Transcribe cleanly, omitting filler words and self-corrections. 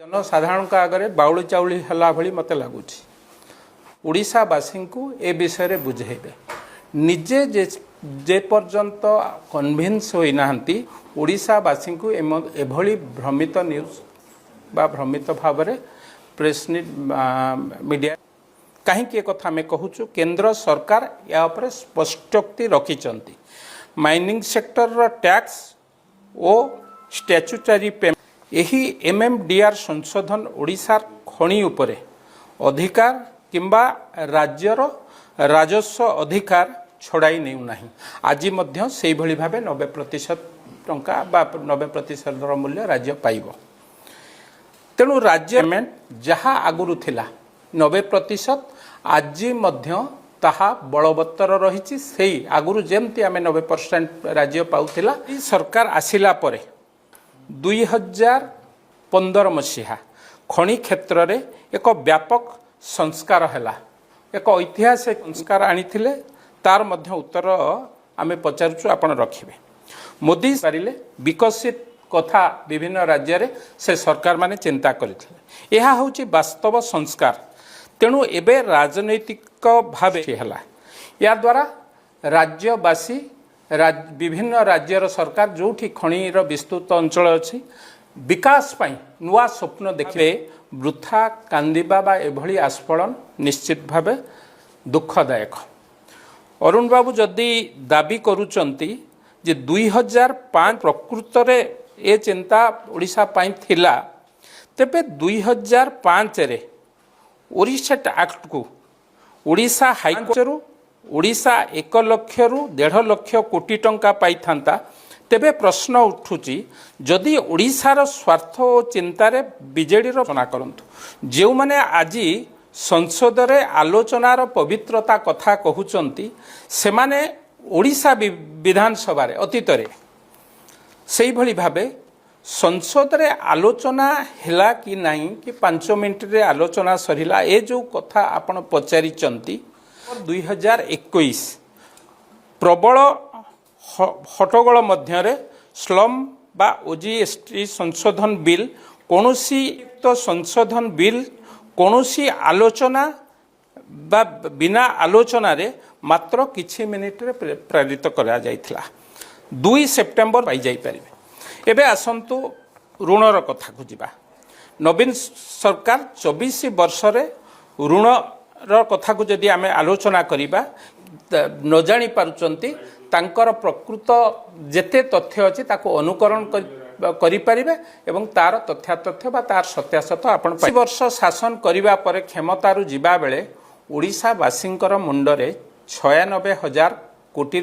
जनसाधारण आगे बाउली चाउली है भाई मत लगुच ओडावासी को ए विषय बुझेबे निजे जे पर्यंत कन्भिन्स होना ओडावासी को एभली भ्रमित न्यूज बा भ्रमित भाव में प्रेस मीडिया कहीं कथा आम कहूँ केंद्र सरकार या स्पष्टोक्ति रखिंट माइनिंग सेक्टर टैक्स और स्टैच्यूटरी पेमेंट यही एमएमडीआर संशोधन ओडिशार खणी उपरे अधिकार किंबा राज्यर राजस्व अधिकार छड़ाई नेउना आज से भाव 90% टंका बा 90% मूल्य राज्य पाइब तेणु राज्य पेमेंट जहाँ आगुरी थिला 90% आज ताहा बलवत्तर रही से आगुरी जमती आम 90% राज्य पाउथिला सरकार आसिला परे 2015 मसीहा खनि क्षेत्र में एक व्यापक संस्कार है एक ऐतिहासिक संस्कार आनी तार मध्य उत्तर आम पचारुचु आपण रखिबे मोदी पारिले विकसित कथा विभिन्न राज्य रे से सरकार माने चिंता करथिले यह होची वास्तव संस्कार तेणु एबे राजनैतिक भाव है या द्वारा राज्यवासी विभिन्न राज्यर सरकार जो खनिर विस्तृत अंचल अच्छी विकास पाई नुआ स्वप्न देखिए वृथा कांदिबा बा एभली आस्फलन निश्चित भावे दुखदायक अरुण बाबू जदि दाबी करुचंती जे 2005 प्रकृत रे ए चिंता ओडिशा पाई थिला तेबे 2005 रे ओडिशा एक्ट को ओडिशा हाईकोर्ट ओडिशा 1 लाख रु 1.5 लाख कोटी टंका पाई थांता तेबे प्रश्न उठुची जदि ओडिशार स्वार्थ और चिंतार बीजेडी रचना करंतु जो माने आज संसद रे आलोचनार पवित्रता कथा कहउचंती से माने ओडिशा विधानसभा रे अतीत रे सेही भली भाबे संसद रे आलोचना हैला कि नहीं कि 5 मिनिट रे आलोचना सरिला ए जो कथा आपण पचारिचंती 2021 प्रबल हट्टगोल मध्य स्लम बा ओजीएसटी संशोधन बिल कौनसी तो संशोधन बिल कौनसी आलोचना बा बिना आलोचना रे मात्र किछि मिनिट रे प्रेरित करा जाइथिला 2 सेप्टेम्बर पाई जाई परिबे एबे आसंतु ऋणर कथा को जिबा नवीन सरकार 24 वर्ष रे ऋण कथा को जदि आमे आलोचना करिबा न जानी पारुचंती तांकर प्रकृत जेते तथ्य अछि ताको अनुकरण करि परिबे एवं तार तथ्य बा तार सत्यासत आपण 5 वर्ष शासन करिबा परे क्षमतारु जिबा बेले ओडिशा वासिंकर मुंडरे 96,000 कोटी